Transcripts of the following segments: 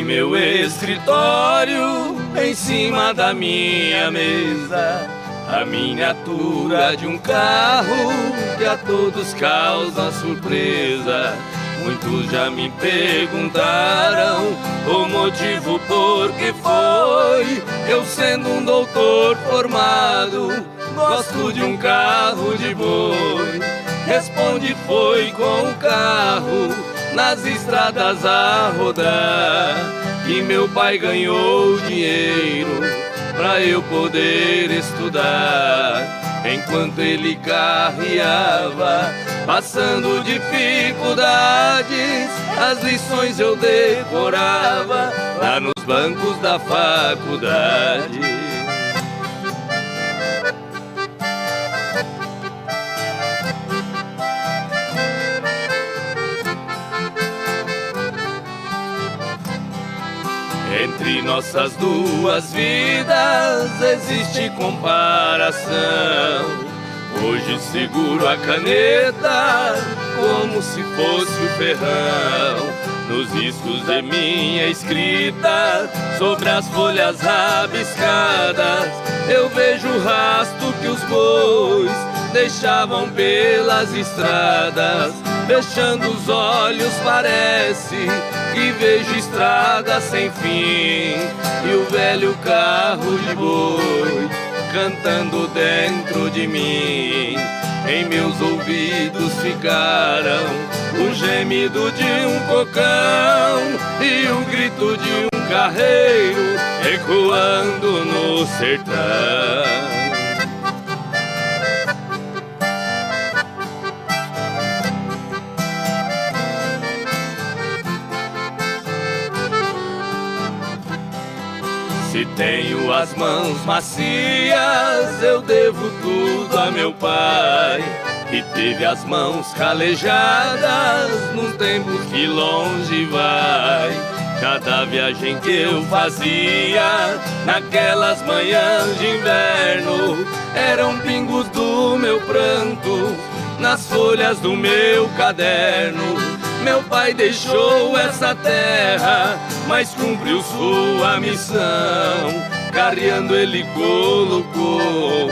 meu escritório, em cima da minha mesa, a miniatura de um carro que a todos causa surpresa. Muitos já me perguntaram o motivo por que foi. Eu sendo um doutor formado, gosto de um carro de boi. Responde, foi com o carro nas estradas a rodar que meu pai ganhou dinheiro pra eu poder estudar. Enquanto ele carreava, passando dificuldades, as lições eu decorava lá nos bancos da faculdade. Entre nossas duas vidas existe comparação. Hoje seguro a caneta como se fosse o ferrão. Nos riscos de minha escrita, sobre as folhas rabiscadas, eu vejo o rastro que os bois deixavam pelas estradas. Fechando os olhos parece que vejo estrada sem fim, e o velho carro de boi cantando dentro de mim. Em meus ouvidos ficaram o gemido de um cocão e o grito de um carreiro ecoando no sertão. Se tenho as mãos macias, eu devo tudo a meu pai, que teve as mãos calejadas num tempo que longe vai. Cada viagem que eu fazia naquelas manhãs de inverno eram pingos do meu pranto nas folhas do meu caderno. Meu pai deixou essa terra, mas cumpriu sua missão. Carreando ele colocou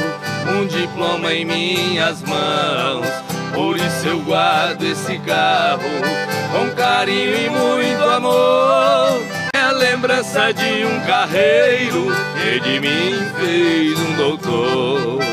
um diploma em minhas mãos. Por isso eu guardo esse carro com carinho e muito amor. É a lembrança de um carreiro que de mim fez um doutor.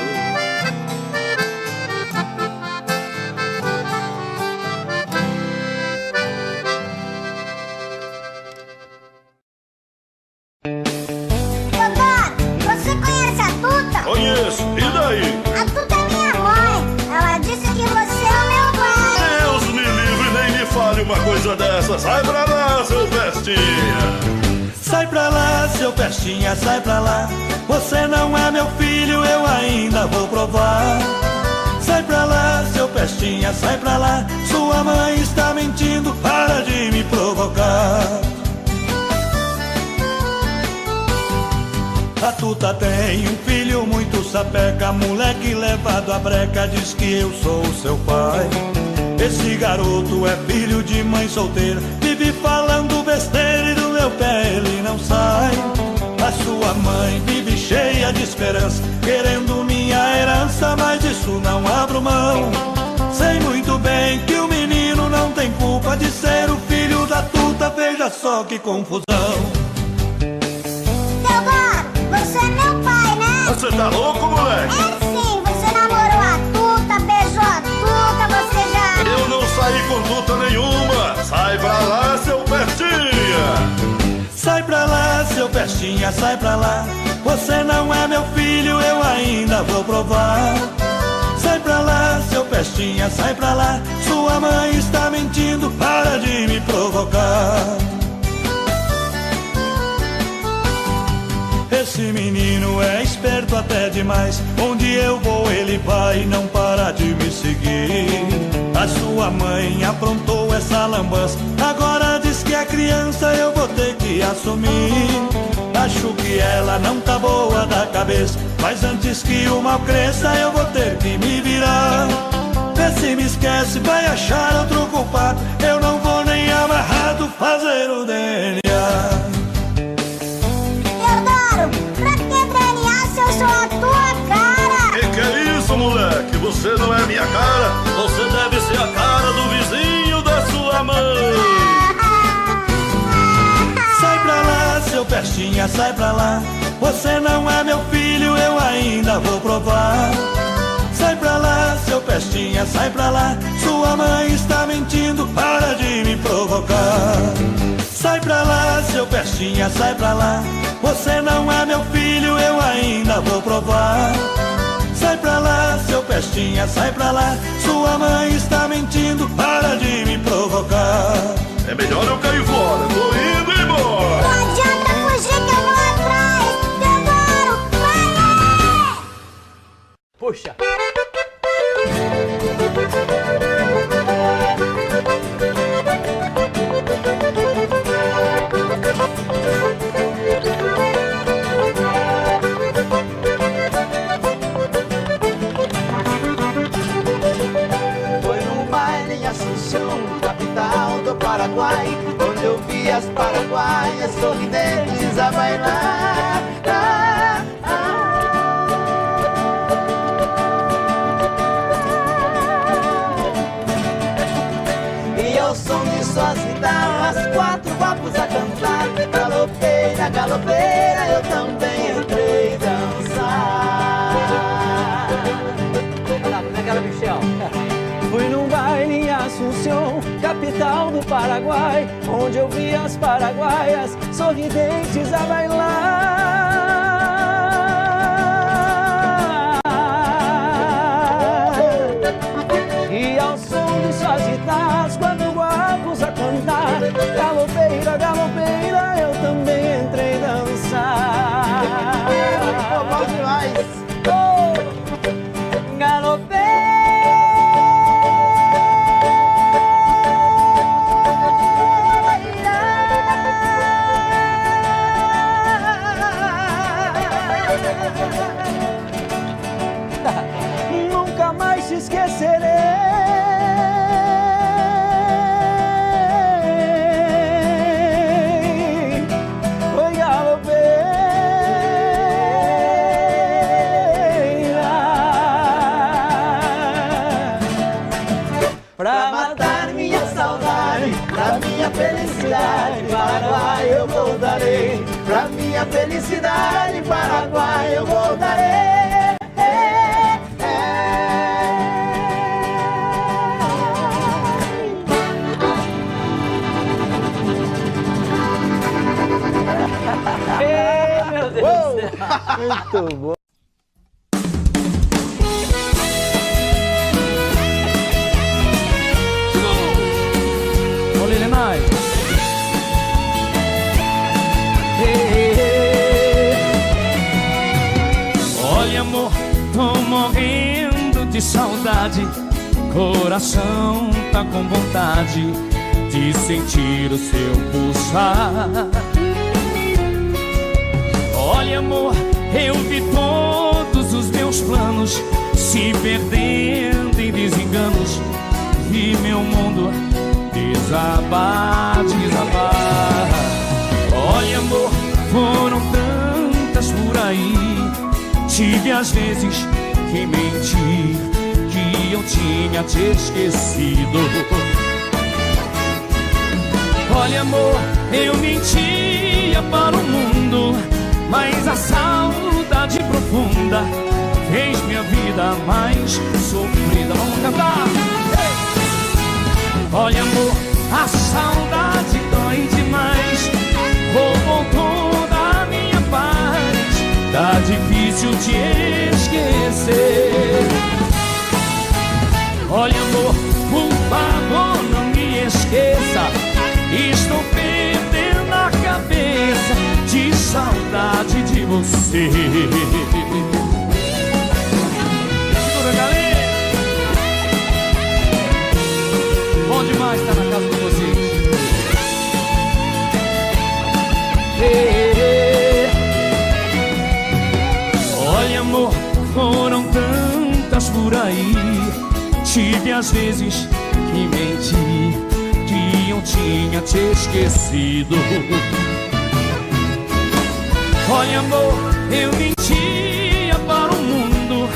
Conheço, e daí? A Tuta é minha mãe. Ela disse que você é o meu pai. Deus me livre, nem me fale uma coisa dessa. Sai pra lá, seu pestinha. Sai pra lá, seu pestinha, sai pra lá. Você não é meu filho, eu ainda vou provar. Sai pra lá, seu pestinha, sai pra lá. Sua mãe está mentindo, para de me provocar. A Tuta tem um filho muito sapeca, moleque levado à breca, diz que eu sou o seu pai. Esse garoto é filho de mãe solteira, vive falando besteira e do meu pé ele não sai. A sua mãe vive cheia de esperança, querendo minha herança, mas disso não abro mão. Sei muito bem que o menino não tem culpa de ser o filho da Tuta, veja só que confusão. Você é meu pai, né? Você tá louco, moleque? É sim, você namorou a Tuta, beijou a Tuta, você já... Eu não saí com Tuta nenhuma. Sai pra lá, seu pestinha. Sai pra lá, seu pestinha, sai pra lá. Você não é meu filho, eu ainda vou provar. Sai pra lá, seu pestinha, sai pra lá. Sua mãe está mentindo, para de me provocar. Esse menino é esperto até demais. Onde eu vou ele vai, não para de me seguir. A sua mãe aprontou essa lambança, agora diz que é criança, eu vou ter que assumir. Acho que ela não tá boa da cabeça, mas antes que o mal cresça eu vou ter que me virar. Vê se me esquece, vai achar outro culpado, eu não vou nem amar amarrado fazer o DNA. Teodoro, pra que DNA se eu sou a tua cara? Que é isso, moleque? Você não é minha cara. Você deve ser a cara do vizinho da sua mãe. Sai pra lá, seu pestinha, sai pra lá. Você não é meu filho, eu ainda vou provar. Sai pra lá, seu pestinha, sai pra lá. Sua mãe está mentindo, para de me provocar. Sai pra lá, seu pestinha, sai pra lá. Você não é meu filho, eu ainda vou provar. Sai pra lá, seu pestinha, sai pra lá. Sua mãe está mentindo, para de me provocar. É melhor eu cair fora, tô indo embora. Não adianta fugir que eu vou atrás. Teodoro, vai! Puxa! Foi no baile em Assunção, capital do Paraguai, onde eu vi as paraguaias sorridentes a bailar. E ao som de suas guitarras, 4 guapos a cantar. Galopeira, galopeira, eu também entrei dançar. Michel. Fui num baile em Assunção, capital do Paraguai, onde eu vi as paraguaias sorridentes a bailar. E ao som de suas guitarras, quando guapos a cantar, galopeira, galopeira, eu também entrei dançar. Bom demais! Galopeira. Nunca mais te esquecerei. Foi galopeira. Pra matar minha saudade, pra minha felicidade, Paraguai eu voltarei. Pra minha felicidade, Paraguai eu voltarei. Ei, meu Deus do céu. Muito bom. Olha ele mais. Olha, amor, tô morrendo de saudade. Coração tá com vontade de sentir o seu pulsar. Olha, amor, eu vi todos os meus planos se perdendo em desenganos. Vi meu mundo desabar, desabar. Olha, amor, foram tantas por aí. Tive às vezes que mentir, que eu tinha te esquecido. Olha, amor, eu mentia para o mundo, mas a saudade profunda fez minha vida mais sofrida. Vamos cantar! Olha, amor, a saudade dói demais. Roubou toda a minha paz. Tá difícil te esquecer. Olha, amor, por favor, não me esqueça. Estou perdendo a cabeça de saudade de você. Segura, galera. Bom demais estar na casa de vocês. Olha, amor, foram tantas por aí. Tive às vezes que mentir, que eu não tinha te esquecido. Olha, amor, eu mentia para o mundo,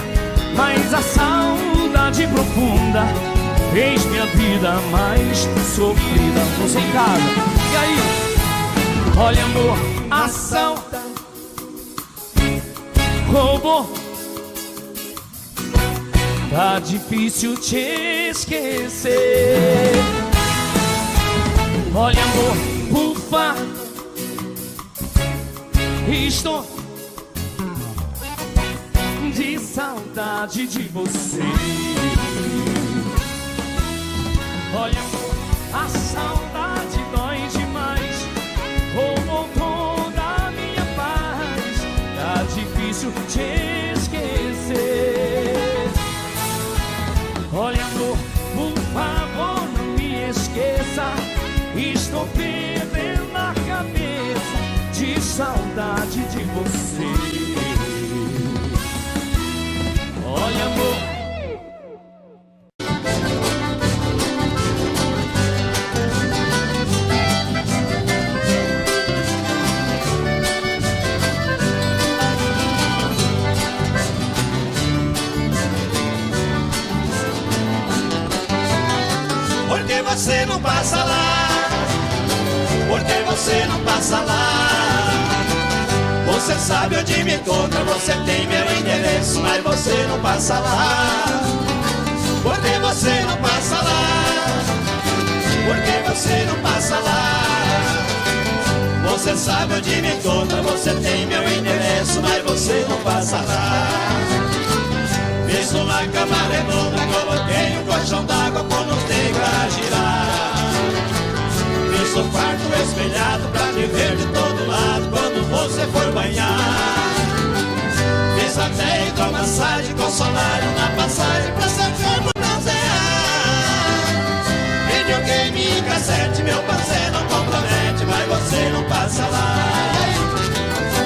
mas a saudade profunda fez minha vida mais sofrida. Você em casa, e aí? Olha, amor, a saudade roubou. Tá difícil te esquecer. Olha, amor, ufa, estou de saudade de você. Olha, amor, a saudade dói demais, roubou toda a minha paz. Tá difícil te esquecer. Olha, amor, por favor, não me esqueça. Estou perdendo a cabeça de saudade de você. Olha, amor, por que você não passa lá? Por que você não passa lá? Você sabe onde me encontra, você tem meu endereço, mas você não passa lá. Por que você não passa lá? Por que você não passa lá? Você sabe onde me encontra, você tem meu endereço, mas você não passa lá. Fiz uma cama redonda, coloquei um colchão d'água por não ter pra girar. Fiz um quarto espelhado pra me ver de todo lado quando você for banhar. Fiz até hidromassagem com solário na passagem pra seu corpo bronzear. Videogame, cassete, meu parceiro não compromete, mas você não passa lá.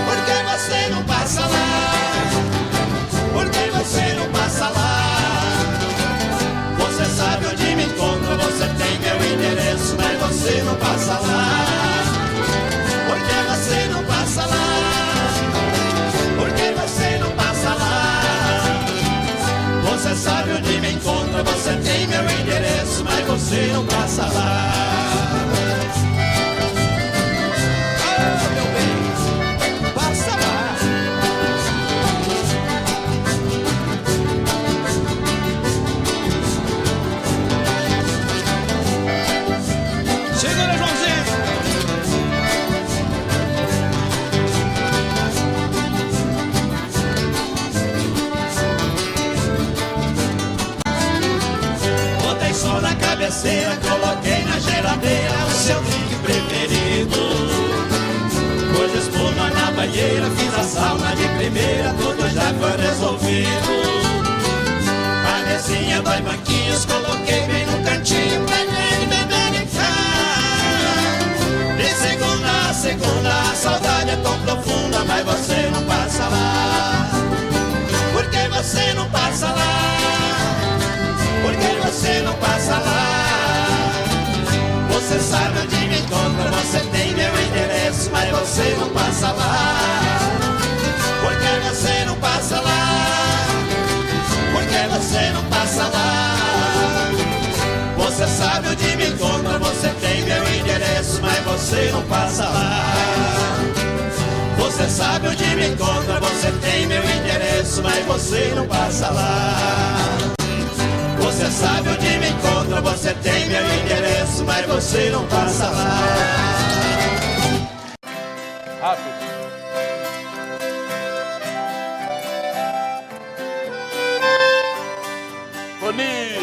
Por que você não passa lá? Por que você não passa lá? Você sabe onde me encontra, você tem meu endereço, mas você não passa lá. Por que você não passa lá? Por que você não passa lá? Você sabe onde me encontra, você tem meu endereço, mas você não passa lá. Oh, meu bem, passa lá. chega, né, Joãozinho? Botei som na cabeceira, coloquei na geladeira o seu drink preferido. Pus espuma na banheira, fiz a sauna de primeira, tudo já foi resolvido. A mesinha, 2 banquinhos, coloquei bem no cantinho pra ele beber e ficar. De segunda a segunda, a saudade é tão profunda, mas você não passa lá. Por que você não passa lá? Por que você não passa lá? Você sabe onde me encontra, você tem meu endereço, mas você não passa lá. Por que você não passa lá? Por que você não passa lá? Você sabe onde me encontra, você tem meu endereço, mas você não passa lá. Você sabe onde me encontra, você tem meu endereço, mas você não passa lá. Você sabe onde me encontra, você tem meu endereço, mas você não passa lá. Rápido. Bonito.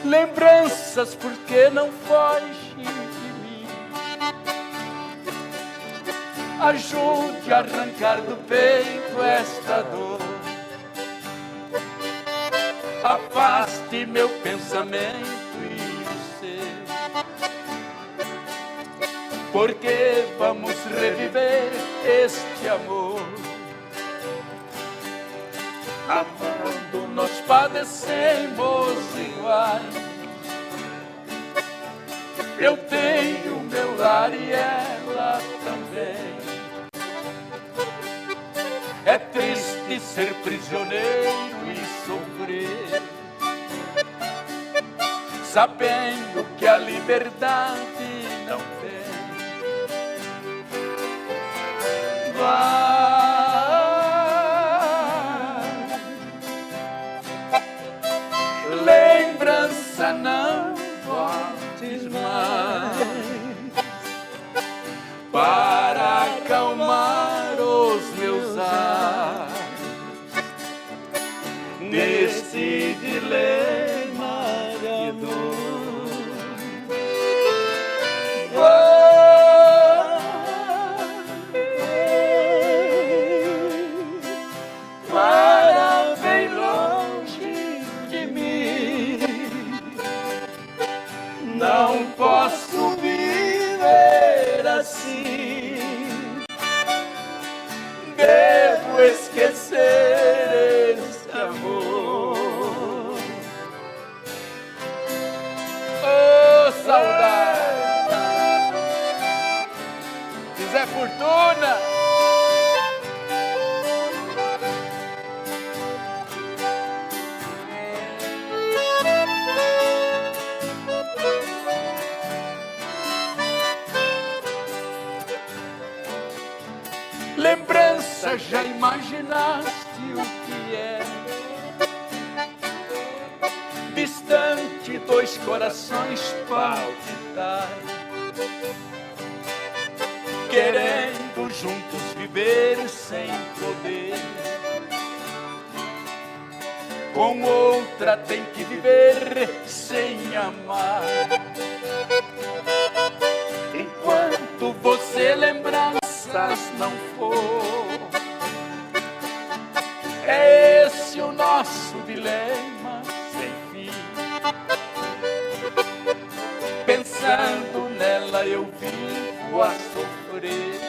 Lembranças, porque não foge de mim. Ajude a arrancar do peito esta dor. Afaste meu pensamento e o seu. porque vamos reviver este amor. Amando nós padecemos iguais. Eu tenho meu lar e ela também. É triste ser prisioneiro e sofrer, sabendo que a liberdade não tem. Vai, lembrança não voltes mais, para acalmar os meus ais neste dilema de dor. Para bem longe de mim, não posso viver assim. Devo esquecer esse amor. Oh, saudade! Zé Fortuna! Lembrança, já imaginaste o que é? Distante, dois corações palpitar, querendo juntos viver sem poder. Com outra tem que viver sem amar. Enquanto você lembranças não for, é esse o nosso dilema sem fim. Pensando nela eu vivo a sofrer,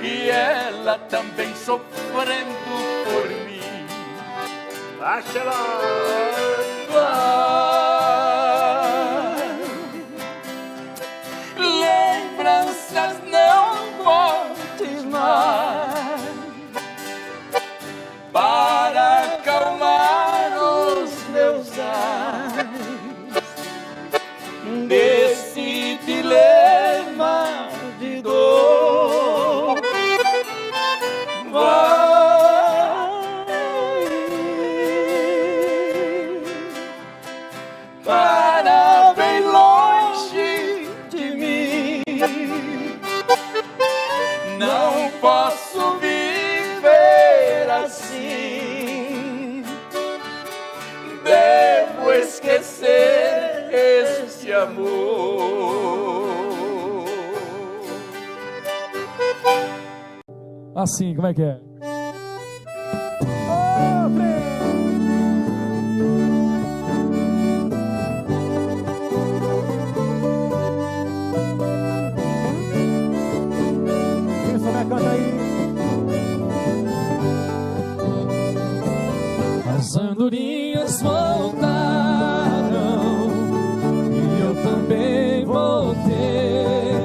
e ela também sofrendo por mim. Baixa lembranças não voltes mais, para acalmar os meus ais nesse dilema de dor. Para bem longe de mim, não posso viver assim. Devo esquecer este amor. Assim, como é que é? As andorinhas voltaram e eu também voltei.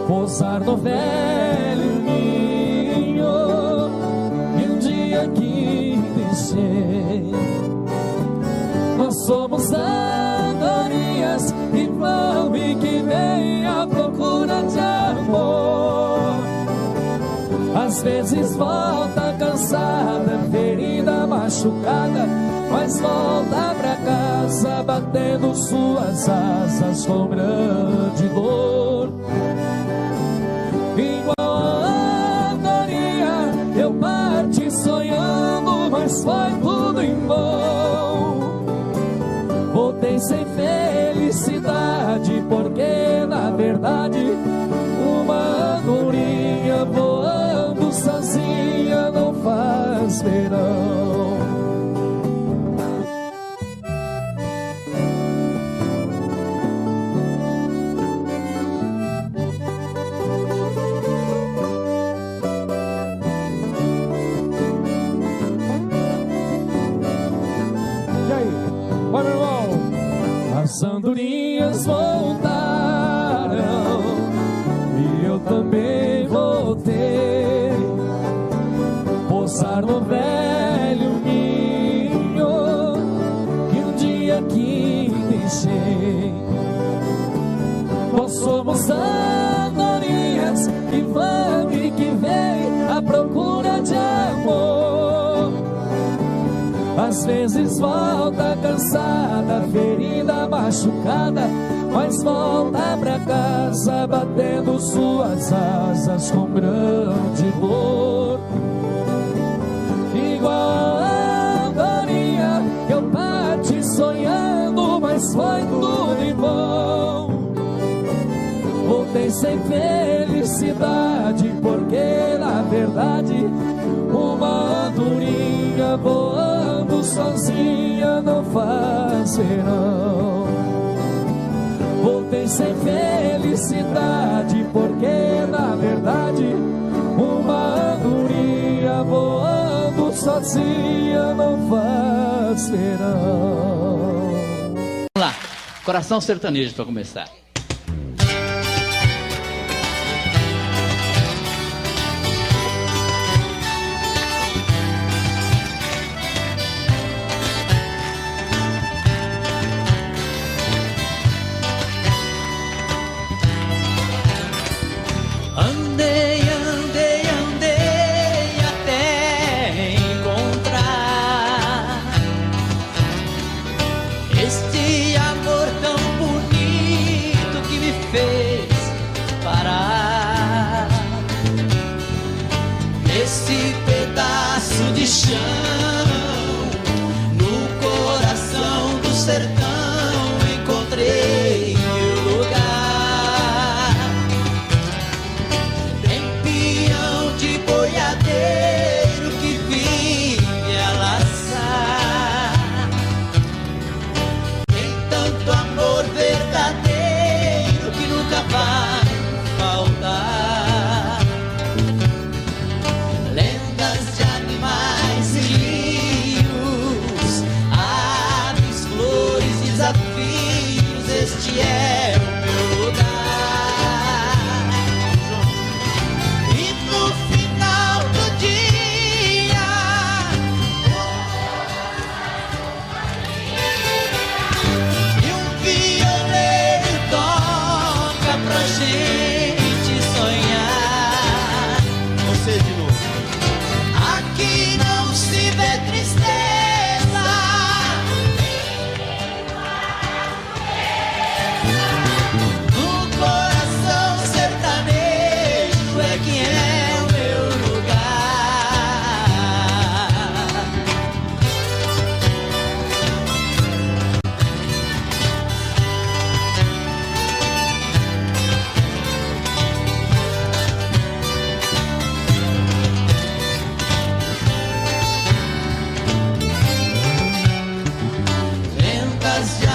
Pousar no velho ninho e um dia que deixei. Nós somos andorinhas que vão e que vêm à procura de amor. Às vezes volta cansada, ferida, machucada, mas volta pra casa batendo suas asas com grande dor. Igual a andorinha eu parti sonhando, mas foi tudo em vão. Voltei sem felicidade, porque na verdade uma andorinha voando sozinha não faz verão. no velho ninho que um dia aqui deixei. Nós somos andorinhas que vão e que vêm à procura de amor. Às vezes volta cansada, ferida, machucada, mas volta pra casa batendo suas asas com grande dor. Igual a andorinha que eu parti sonhando, mas foi tudo em vão. Voltei sem felicidade, porque na verdade uma andorinha voando sozinha não faz verão. Voltei sem felicidade, porque na verdade uma andorinha voando sozinha não faz verão. Vamos lá, Coração Sertanejo para começar. Andei, andei, andei até encontrar este amor tão bonito que me fez parar nesse pedaço de chão no coração do sertão. Encontrei meu lugar. Boiadeiro que vinha laçar, tem tanto amor verdadeiro que nunca vai faltar. Lendas de animais e rios, aves, flores, desafios, este é o meu lugar.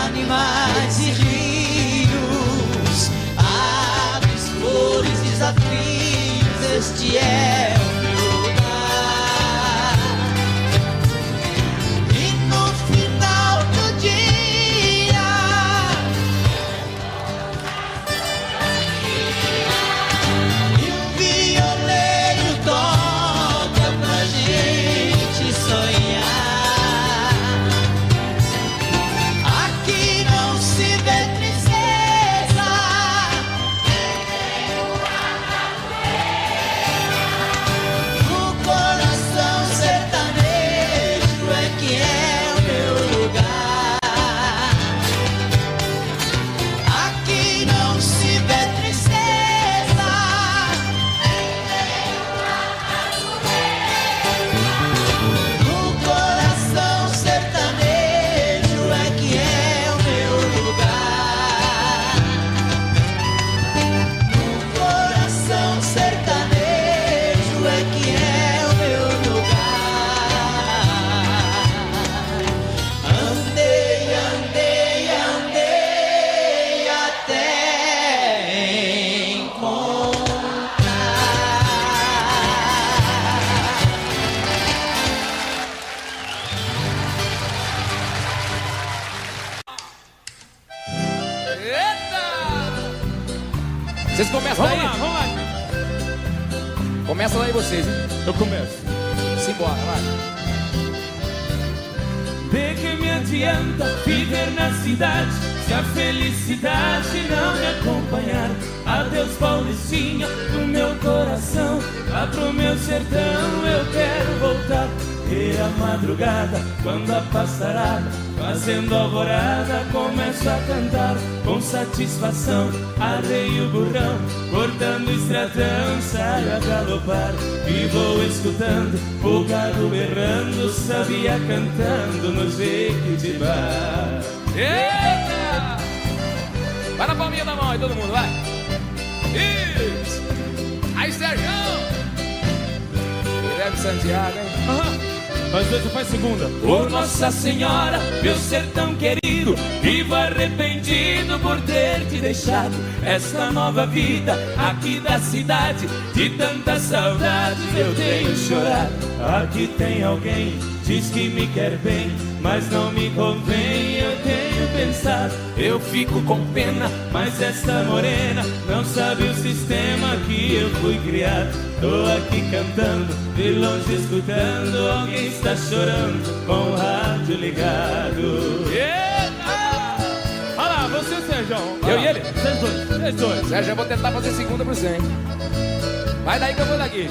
Animais e rios, aves, flores, desafios, este é o meu lugar. E no final do dia, e o violeiro toca pra gente sonhar. Vocês começam daí? Vamos lá. Começa daí vocês, hein? Eu começo. Simbora, vai. De que me adianta viver na cidade se a felicidade não me acompanhar? Adeus, Paulistinha, do meu coração, lá pro meu sertão eu quero voltar. E a madrugada, quando a passarada, fazendo alvorada, começo a cantar com satisfação. Arreio o burrão, cortando o estradão, saio a galopar e vou escutando o gado berrando, sabia cantando no Jequitibá. Eita! Vai na palminha da mão aí, todo mundo, vai! Isso! Aí, Sérgio! Guilherme Santiago, hein? Mas hoje faz segunda. Por Nossa Senhora, meu sertão querido, vivo arrependido por ter te deixado. Esta nova vida aqui da cidade, de tantas saudades eu tenho chorado. Aqui tem alguém, diz que me quer bem, mas não me convém, eu tenho pensado. Eu fico com pena, mas esta morena não sabe o sistema que eu fui criado. Tô aqui cantando, de longe escutando, alguém está chorando com o rádio ligado. Olha lá, você, Sérgio. Eu e ele? Vocês dois. Sérgio, eu vou tentar fazer segunda pro 100. Vai daí que eu vou daqui.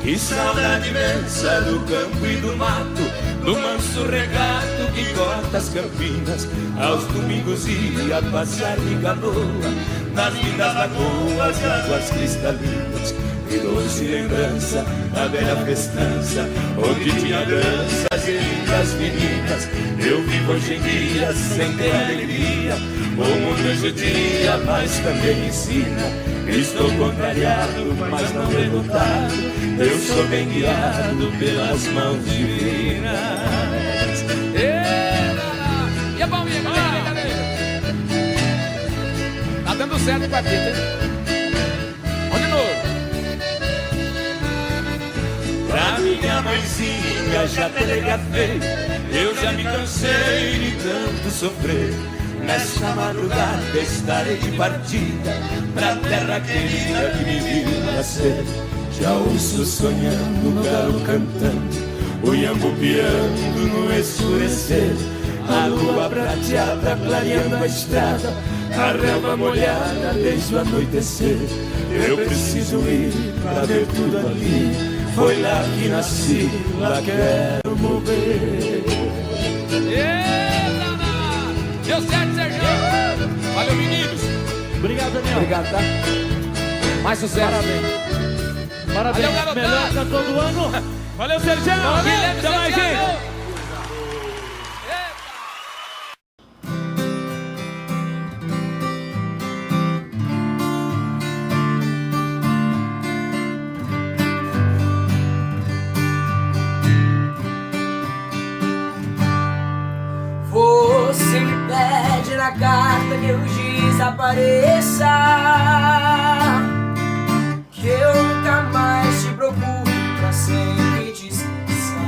Que saudade imensa do campo e do mato, do manso regato que corta as campinas. Aos domingos ia passear de canoa nas lindas lagoas e águas cristalinas. Que doce lembrança da velha festança, onde tinha danças e lindas meninas. Eu vivo hoje em dia sem ter alegria, o mundo judia, mas também ensina. Estou contrariado, mas não derrotado, eu sou bem guiado pelas mãos divinas. E a palminha, cadê? Tá dando certo o quarteto, hein? Vamos de novo. Pra minha mãezinha já telegrafei, eu já me cansei de tanto sofrer. Nesta madrugada estarei de partida pra terra querida que me viu nascer. Já ouço sonhando no galo cantando, o iambu piando no escurecer. A lua prateada clareando a estrada, a relva molhada desde o anoitecer. Eu preciso ir pra ver tudo ali, foi lá que nasci, lá quero morrer. Deu certo, Sérgio! Valeu, meninos! Obrigado, Daniel! Obrigado, tá? Mais sucesso! Parabéns! Parabéns! Valeu, garotada! Melhor pra todo ano! Valeu, Sérgio! Até mais, gente! Você me pede na carta que eu desapareça, que eu nunca mais te procure pra sempre te esquecer.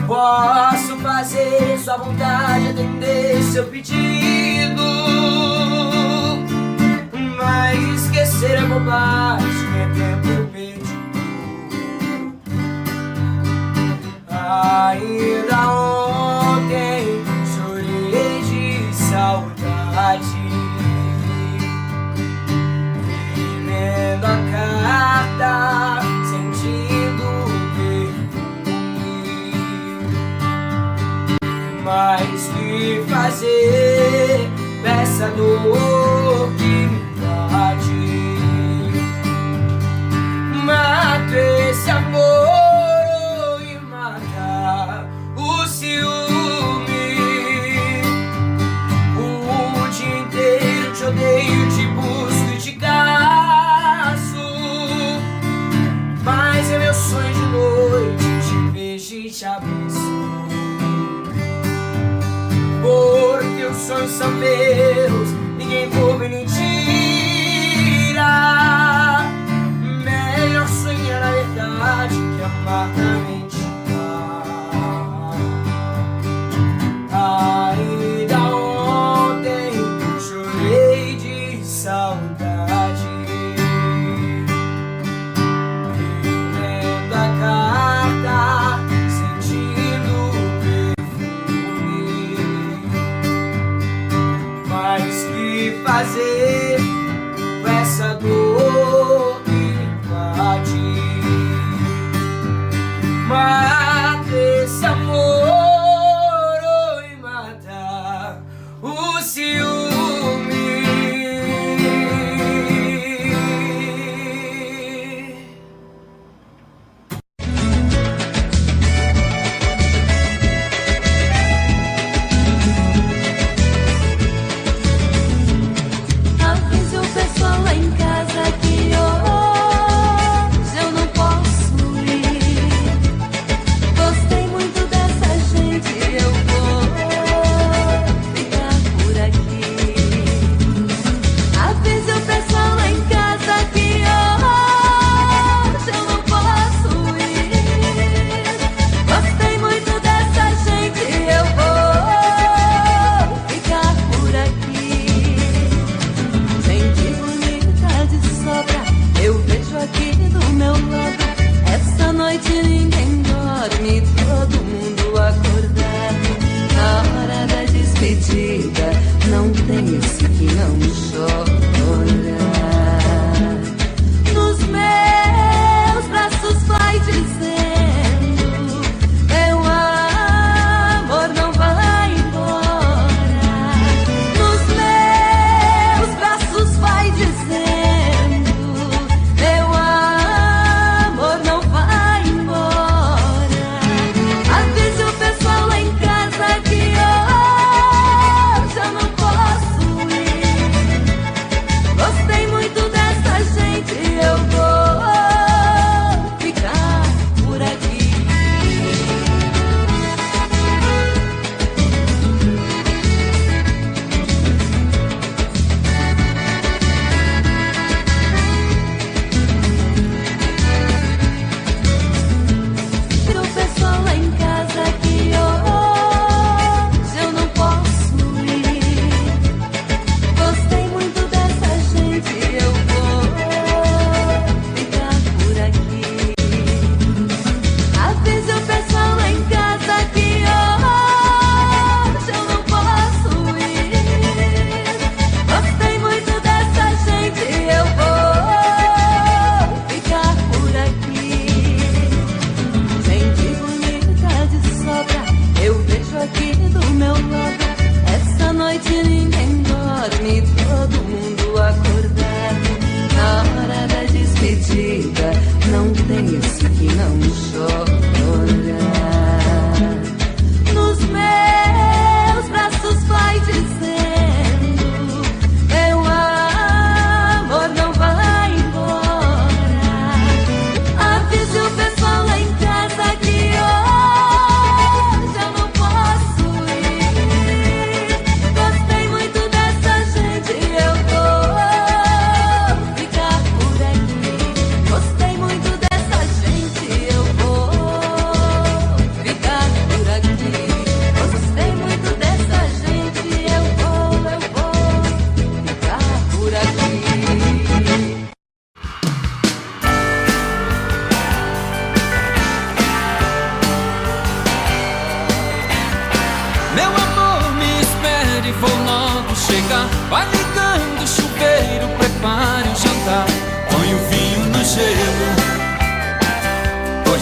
Posso fazer sua vontade, atender seu pedido, mas esquecer é bobagem, é tempo perdido. Ainda ontem chorei de saudade, lendo a carta, sentindo o perfume. Mas que fazer dessa dor que me invade? Mato esse amor o ciúme. O dia inteiro te odeio, te busco e te caço, mas é meu sonho de noite te beijo e te abençoo. Porque os sonhos são meus, ninguém por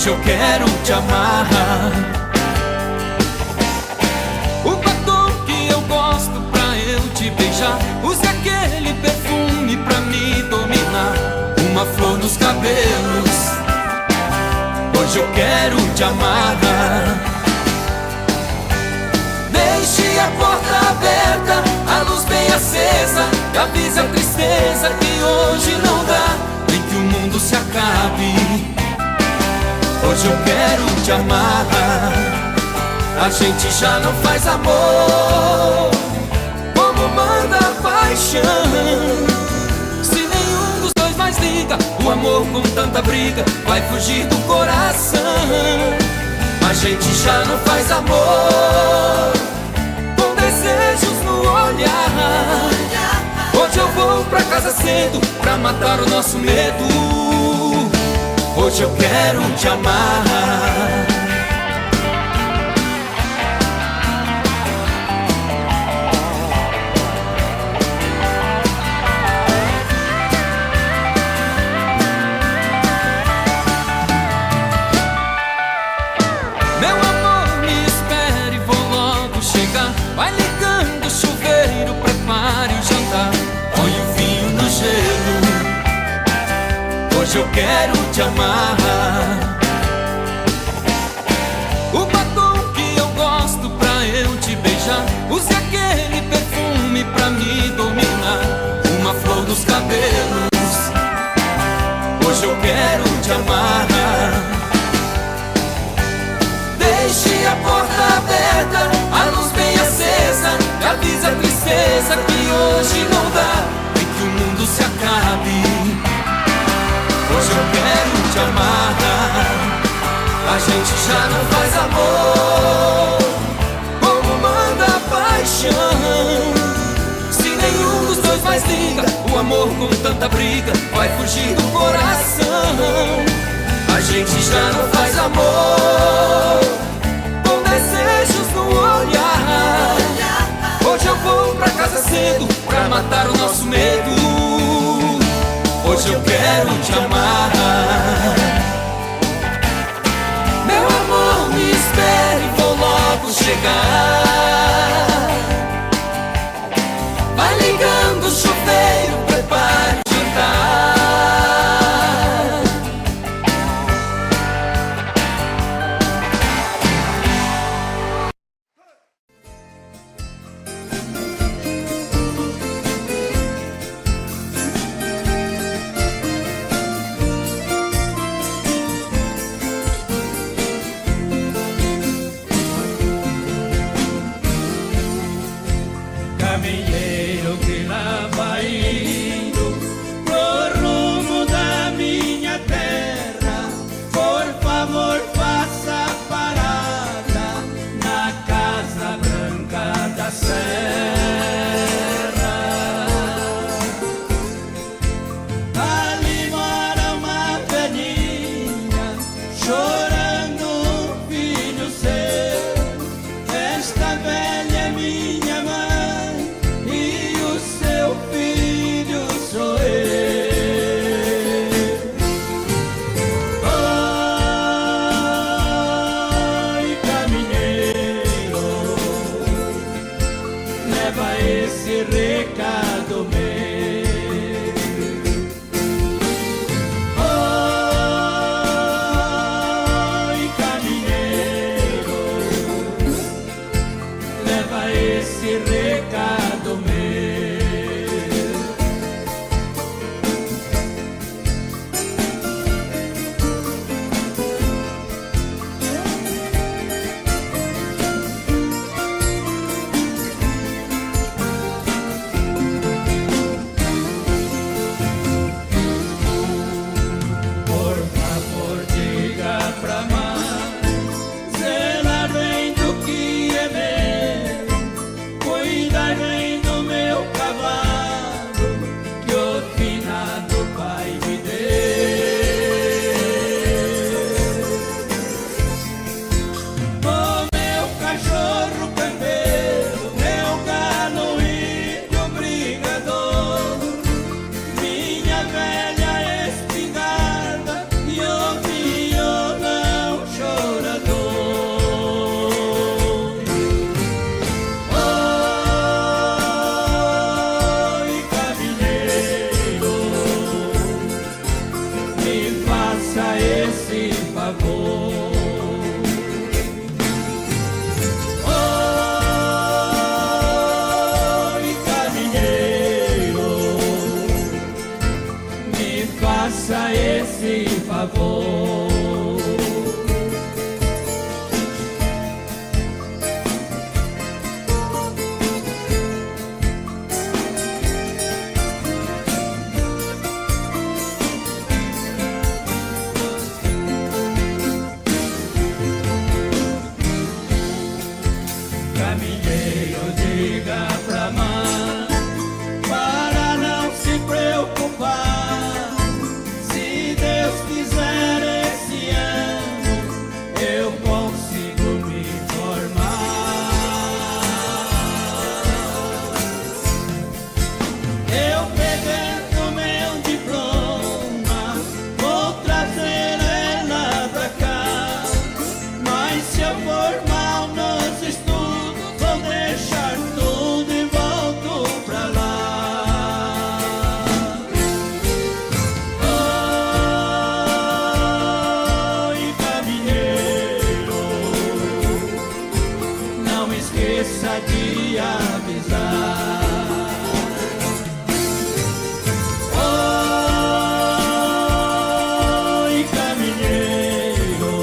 Hoje eu quero te amar. O batom que eu gosto pra eu te beijar, use aquele perfume pra me dominar. Uma flor nos cabelos, hoje eu quero te amar. Deixe a porta aberta, a luz bem acesa, e avise a tristeza que hoje não dá, nem que o mundo se acabe. Hoje eu quero te amar. A gente já não faz amor como manda a paixão. Se nenhum dos dois mais liga, o amor com tanta briga vai fugir do coração. A gente já não faz amor com desejos no olhar. Hoje eu vou pra casa cedo pra matar o nosso medo. Hoje eu quero te amar. Meu amor, me espere, vou logo chegar. Vai ligando o chuveiro, prepare o jantar, põe o vinho no gelo. Hoje eu quero te amar. O batom que eu gosto pra eu te beijar, use aquele perfume pra me dominar. Uma flor nos cabelos, hoje eu quero te amar. Deixe a porta aberta, a luz bem acesa, e avise a tristeza que hoje não dá, nem que o mundo se acabe. Hoje eu quero te amar. A gente já não faz amor como manda a paixão. Se nenhum dos dois mais liga, o amor com tanta briga vai fugir do coração. A gente já não faz amor com desejos no olhar. Hoje eu vou pra casa cedo pra matar o nosso medo. Hoje eu quero te amar. Meu amor, me espere, vou logo chegar. Vai ligando o chuveiro, prepare o jantar. faça esse favor. Caminheiro, diga pra mãe para não se preocupar. Se Deus quiser esse ano eu consigo me formar. Eu pegando meu diploma vou trazer ela pra cá. Mas se eu for mal nos estudos vou deixar tudo e volto pra lá. Oi, caminheiro, não esqueça de avisar. Oi, caminheiro,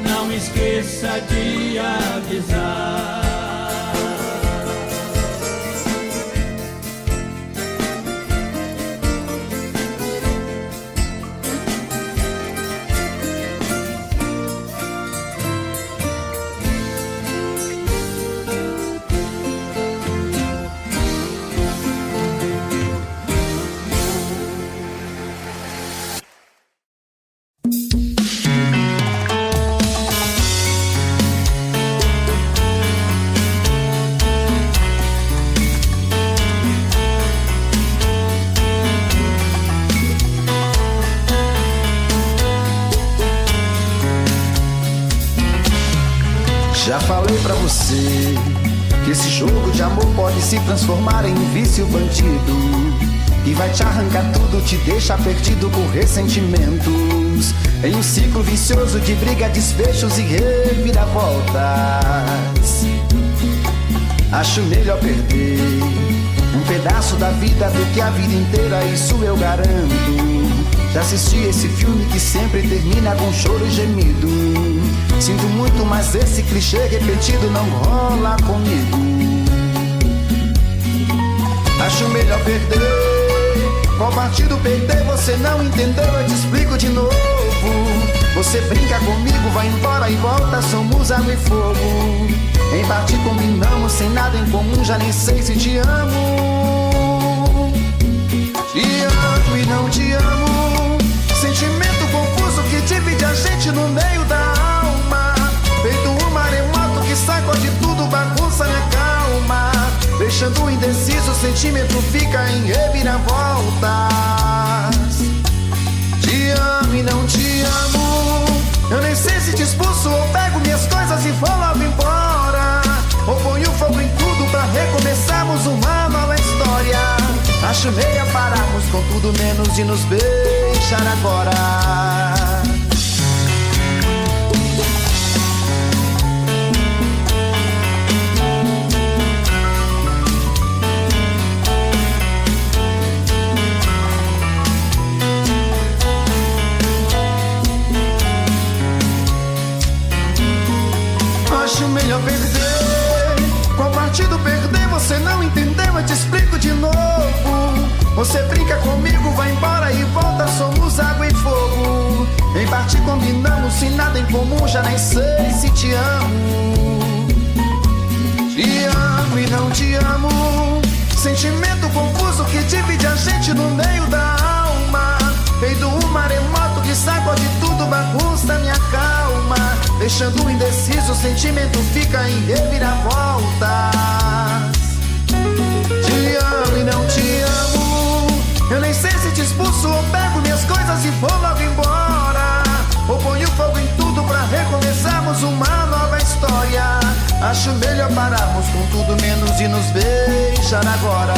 não esqueça de avisar. Já falei pra você que esse jogo de amor pode se transformar em um vício bandido, que vai te arrancar tudo, te deixa perdido por ressentimentos, em um ciclo vicioso de briga, desfechos e reviravoltas. Acho melhor perder um pedaço da vida do que a vida inteira, isso eu garanto. Já assisti esse filme que sempre termina com choro e gemido. Sinto muito, mas esse clichê repetido não rola comigo. Acho melhor perder. Qual partido perder? Você não entendeu, eu te explico de novo. Você brinca comigo, vai embora e volta, somos água e fogo. Em parte combinamos, sem nada em comum, já nem sei se te amo. Te amo e não te amo. Sentimento confuso que divide a gente no meio da alma. Feito um maremoto que sacode tudo, bagunça minha calma. Deixando indeciso, o sentimento fica em reviravoltas. Te amo e não te amo. Eu nem sei se te expulso ou pego minhas coisas e vou logo embora, ou ponho fogo em tudo pra recomeçarmos uma nova história. Acho meia pararmos com tudo menos de nos beijar agora. Acho melhor perder. Qual partido perder? Você não entendeu, eu te explico de novo. Você brinca comigo, vai embora e volta, somos água e fogo. Em parte combinamos, sem nada em comum, já nem sei se te amo. Te amo e não te amo. Sentimento confuso que divide a gente no meio da alma. Feito um maremoto que sacode tudo, bagunça minha calma. Deixando indeciso, o sentimento fica em reviravoltas. Te amo e não te amo. Eu nem sei se te expulso ou pego minhas coisas e vou logo embora, ou ponho fogo em tudo pra recomeçarmos uma nova história. Acho melhor pararmos com tudo menos de nos beijar agora.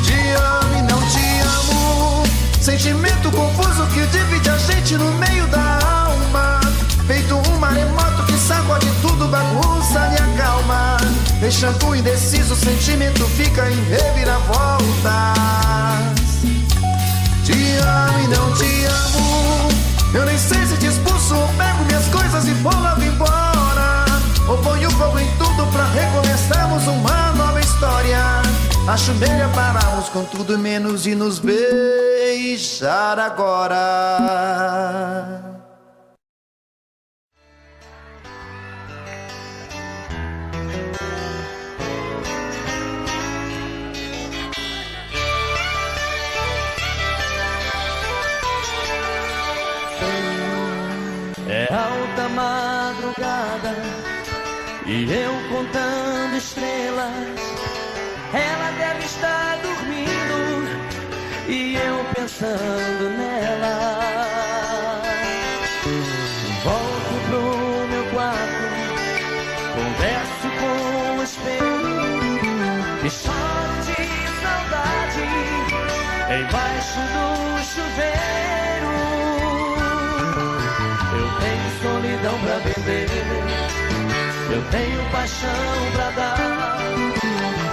Te amo e não te amo. Sentimento confuso que divide a gente no meio da alma. Feito um maremoto que sacode tudo, bagunça minha calma. Deixando indeciso, o sentimento fica em reviravolta. Acho melhor pararmos com tudo menos e nos beijar agora. É alta madrugada e eu contando estrelas. Ela deve estar dormindo e eu pensando nela. Volto pro meu quarto, converso com o espelho e choro de saudade embaixo do chuveiro. Eu tenho solidão pra vender, eu tenho paixão pra dar.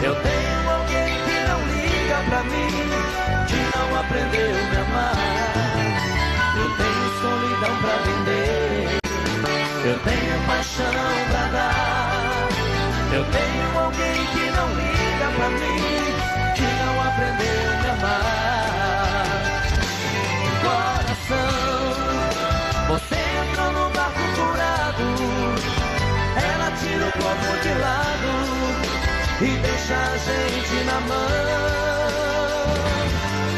Eu tenho alguém que não liga pra mim, que não aprendeu a me amar. Eu tenho solidão pra vender, eu tenho paixão pra dar. Eu tenho alguém que não liga pra mim, que não aprendeu a me amar. Coração, você entrou no barco furado, ela tira o copo de lado e deixa a gente na mão.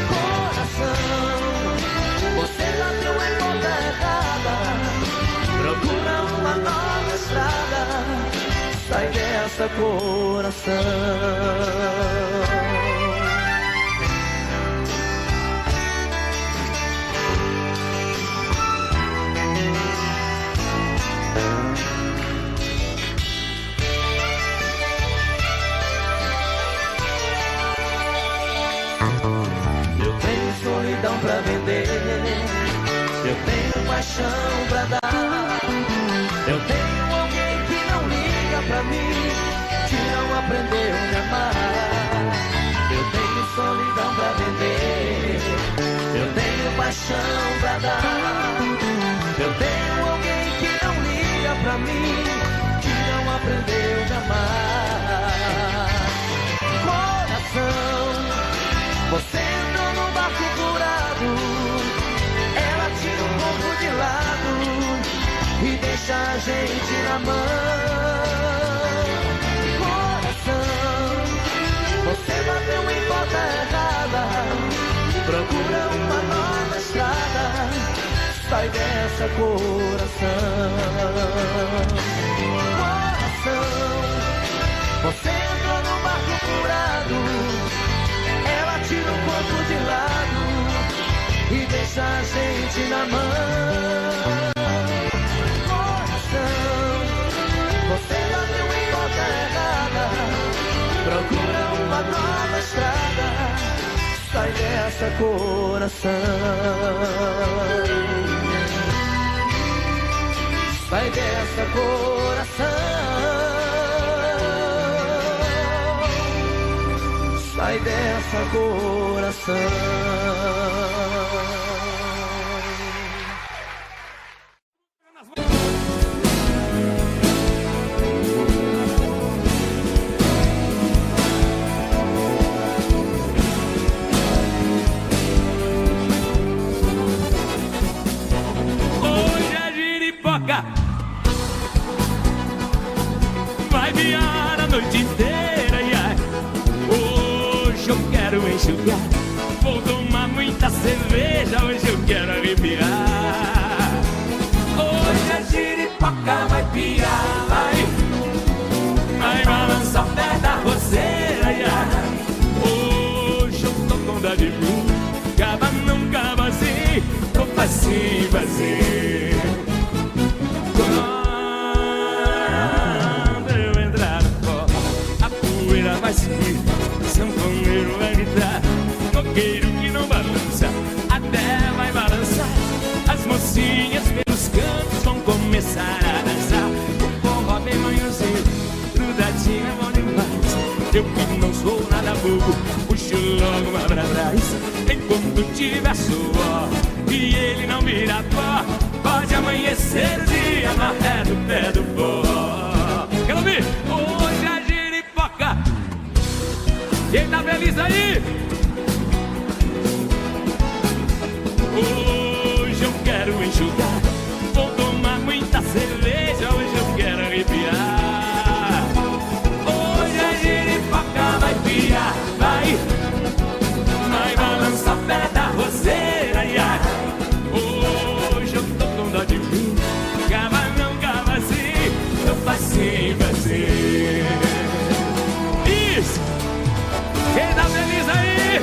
Coração, você bateu em porta errada, procura uma nova estrada, sai dessa, coração. Solidão pra vender, eu tenho paixão pra dar. Eu tenho alguém que não liga pra mim, que não aprendeu a me amar. Eu tenho solidão pra vender, eu tenho paixão pra dar. Eu tenho alguém que não liga pra mim, que não aprendeu a me amar. Coração, você entrou no barco furado, ela tira um pouco de lado e deixa a gente na mão. Coração, você bateu em porta errada, procura uma nova estrada, sai dessa, coração. Coração, você entrou no barco furado, ela tira um pouco de lado e deixa a gente na mão. Coração, você bateu em porta errada, procura uma nova estrada, sai dessa, coração. Sai dessa, coração. Sai dessa, coração. Hoje a giripoca vai viar a noite inteira, ai. Hoje eu quero enxugar, vou tomar muita cerveja, hoje eu quero arrepiar. Hoje a giripoca vai piar, vai balançar o pé da roseira, ai. Hoje eu tô com dó de mim, cava não cava assim, tô facinho, facinho. Quando eu entrar no copo, a poeira vai subir, sanfoneiro vai gritar, coqueiro que não balança, até vai balançar. As mocinhas pelos cantos vão começar a dançar. O forró bem manhãzinho, grudadinho é bom demais. Eu que não sou nada bobo, puxo logo uma pra trás. Enquanto tiver suor e ele não vira pó, pode amanhecer o dia na ré do pé do pó. Quero ouvir? Hoje a giripoca, quem tá vendo? feliz aí? Hoje eu quero enxugar, vou tomar muita cerveja, hoje eu quero arrepiar. Hoje a giripoca vai piar, vai balançar o pé da roseira, ai, ai. Hoje eu tô com dó de mim, cava não cava assim, eu passei, passei. Isso! Quem tá feliz aí?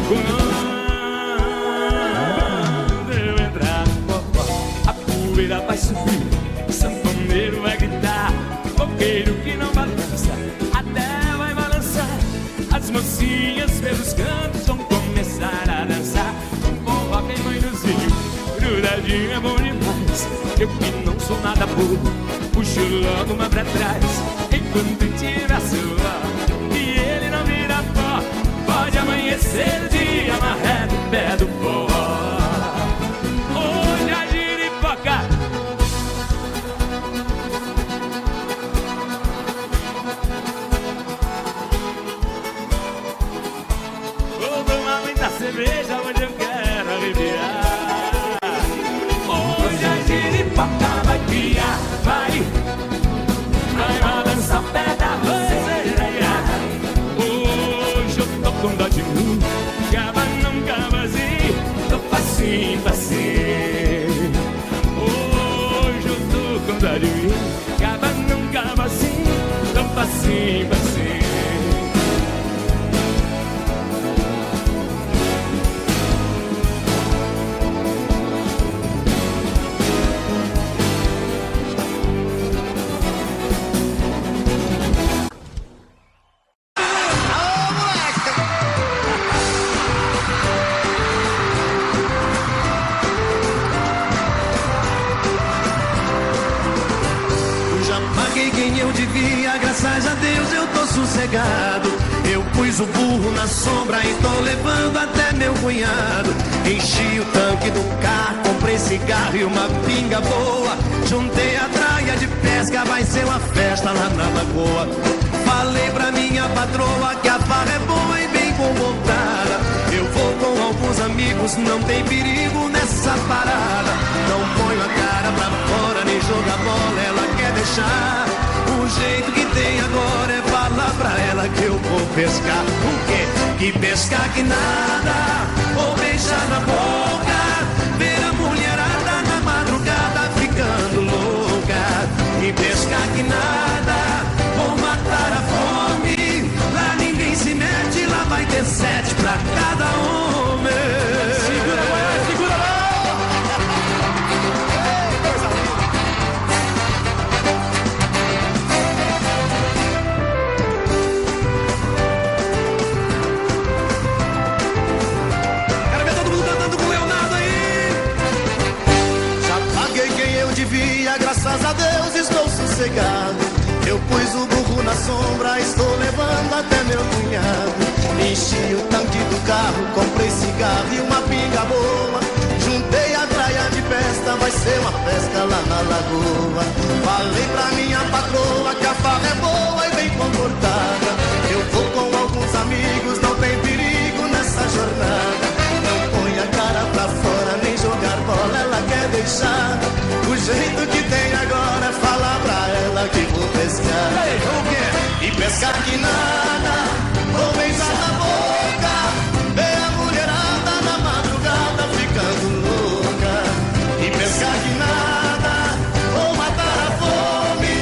Quando eu entrar no forró, a poeira vai subir, o sanfoneiro vai gritar, coqueiro que não balança, até vai balançar. As mocinhas pelos cantos vão começar a dançar. Um forró tem mãezinho, grudadinho é bom demais. Eu que não sou nada bobo, puxo logo uma pra trás. Enquanto tira sua e ele não vira pó, pode amanhecer o dia amarrado no pé do forró. Hoje a giripoca vou tomar muita cerveja, hoje eu quero aliviar. Hoje a giripoca vai piar, vai balançar o pé da roseira. Hoje eu tô com dó de mim, cava não cava assim, tô facinho, facinho. Hoje eu tô com dó de mim, cava não cava assim, tô facinho, facinho. Graças a Deus eu tô sossegado. Eu pus o burro na sombra e tô levando até meu cunhado. Enchi o tanque do carro, comprei cigarro e uma pinga boa. Juntei a traia de pesca, vai ser uma festa lá na lagoa. Falei pra minha patroa que a farra é boa e bem comportada. Eu vou com alguns amigos, não tem perigo nessa parada. Não ponho a cara pra fora, nem joga bola, ela quer deixar. O jeito que tem agora é falar pra ela que eu vou pescar. O quê? Que pescar que nada, vou beijar na boca, ver a mulherada na madrugada ficando louca. Que pescar que nada, vou matar a fome, lá ninguém se mete, lá vai ter 7 pra cada homem. Segura, mulher, segura lá! Graças a Deus estou sossegado. Eu pus o burro na sombra, estou levando até meu cunhado. Enchi o tanque do carro, comprei cigarro e uma pinga boa. Juntei a traia de festa, vai ser uma festa lá na lagoa. Falei pra minha patroa que a farra é boa e bem comportada. Eu vou com alguns amigos, não tem perigo nessa jornada. Não põe a cara pra fora, nem jogar bola, ela quer deixar. O jeito que tem agora é falar pra ela que vou pescar. O quê? E pescar que nada, vou beijar na boca, ver a mulherada na madrugada ficando louca. E pescar que nada, vou matar a fome,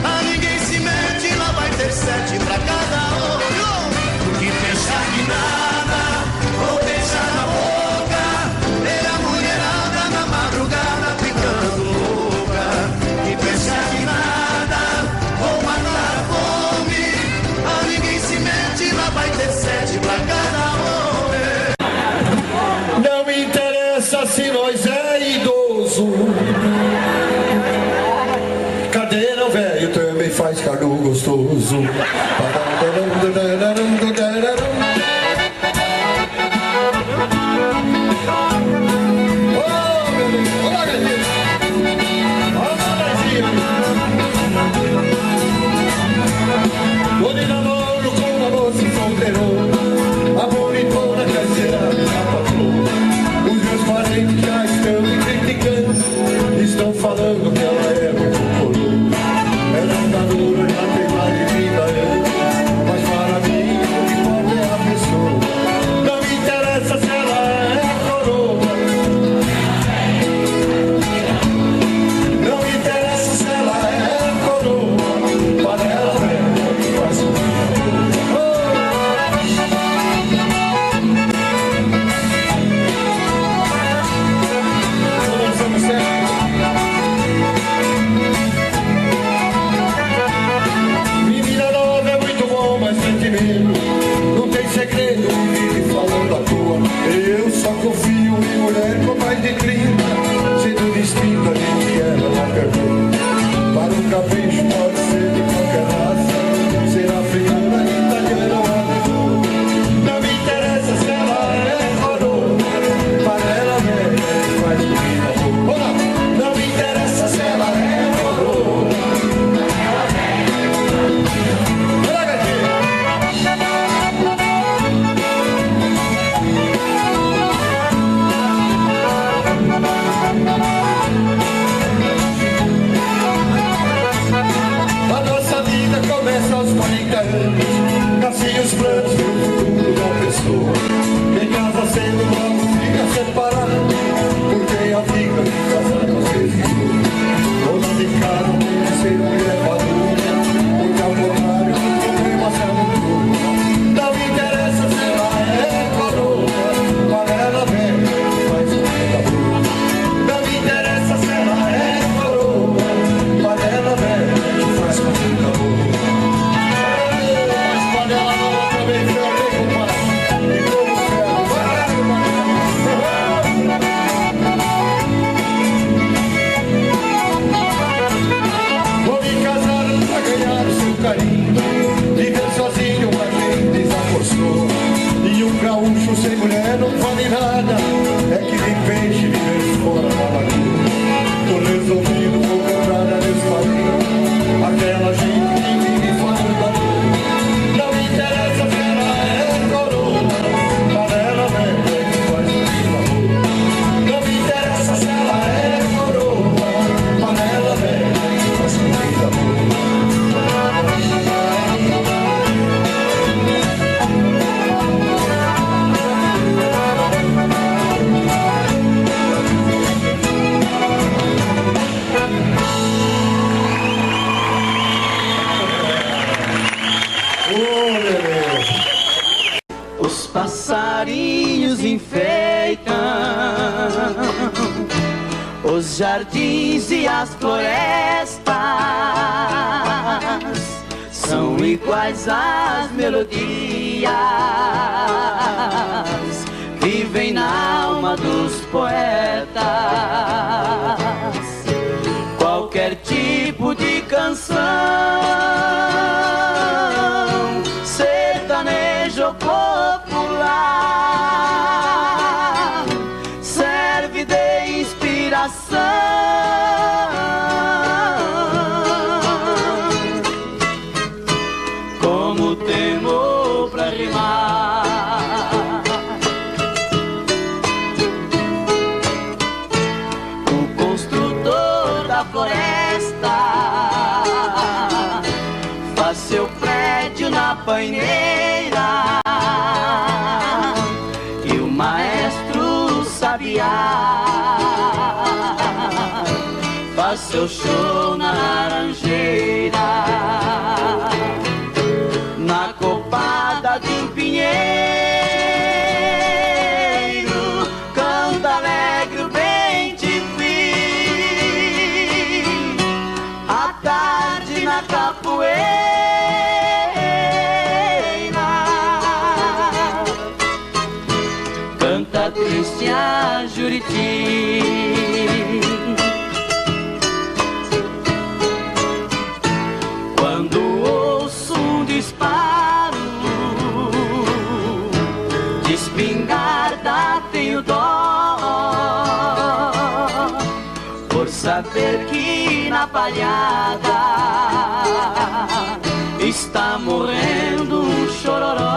a ninguém se mete, lá vai ter 7 pra cada homem. E pescar que nada, vou beijar na boca, ver a mulherada na madrugada ficando louca. E pescar que nada, vou matar a fome, a ninguém se mete, lá vai ter 7 pra cada homem. Não me interessa se nós é idoso, cadeira velho também faz cargo gostoso. Tô de namoro com uma moça solteirona, a bonitona quer ser a minha patroa. Os meus parentes já estão me criticando, estão falando que ela é muito coroa. Ela é andadora, já tem mais de 30 anos, mas para mim o que importa é a pessoa. Não me interessa se ela é coroa, não me interessa se ela é coroa. Para ela faz o menina nova é muito bom, mas sente medo. Não tem segredo, vive falando à toa. Eu só confio em mulher com mais de 30. Sendo distinta, a gente ela não perdoa. Para um capricho pode ser de qualquer raça, ser africana, italiana ou azul. Não me interessa se ela é coroa, para ela mesmo faz comida boa. Não me interessa se ela é coroa, para ela mesmo. Olha, gatinha. A nossa vida começa aos 40 anos, nascem os planos do futuro da pessoa. Quem casa cedo logo fica separado, porque a vida de casar não se viu. Dona de casa tem que ser um elevador, porque ao contrário o problema se aumentou. Não me interessa se ela é coroa, para ela mesmo faz comida boa. Não me interessa se ela é coroa, para ela mesmo faz comida boa. Mas para ela não também se eu tenho mais, e como quero, vou me casar pra ganhar o seu carinho, viver sozinho pra quem desapostou. E um gaúcho sem mulher não vale nada, é que nem peixe viver fora da lagoa. Tô resolvido, vou comprar na mesma linha aquela gente que vive falando da lua. Não me interessa se ela é coroa, para ela mesmo é que faz comida boa. Não me interessa se ela é coroa, para ela mesmo é que faz comida boa. Os passarinhos enfeitam os jardins e as florestas, são iguais às melodias, vivem na alma dos poetas. Qualquer tipo de canção, sertanejo ou popular, serve de inspiração. Como temor pra rimar, o construtor da floresta faz seu prédio na paineira, e o maestro sabiá faz seu show na laranjeira. Na copada de um pinheiro canta alegre o bem te vi, à tarde na capoeira canta triste a Juriti. Quando ouço um disparo palhada, está morrendo um chororó.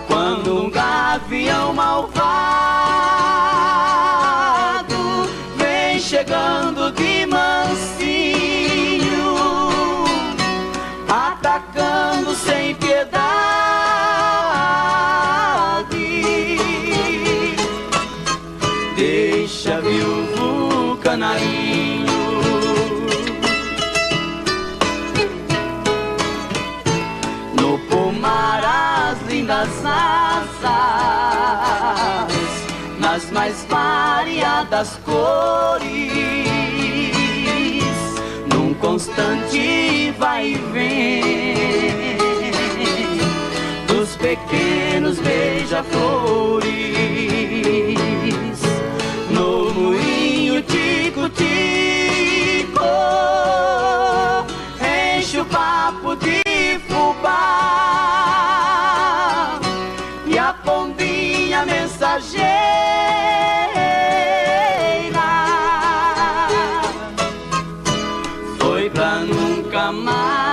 Quando um gavião malvado vem chegando de mansinho, atacando sem piedade, deixa viúvo canarinho no pomar as lindas asas, nas mais variadas cores, num constante vai e vem dos pequenos beija-flores. No moinho tico-tico enche o papo de fubá e a pombinha mensageira foi pra nunca mais.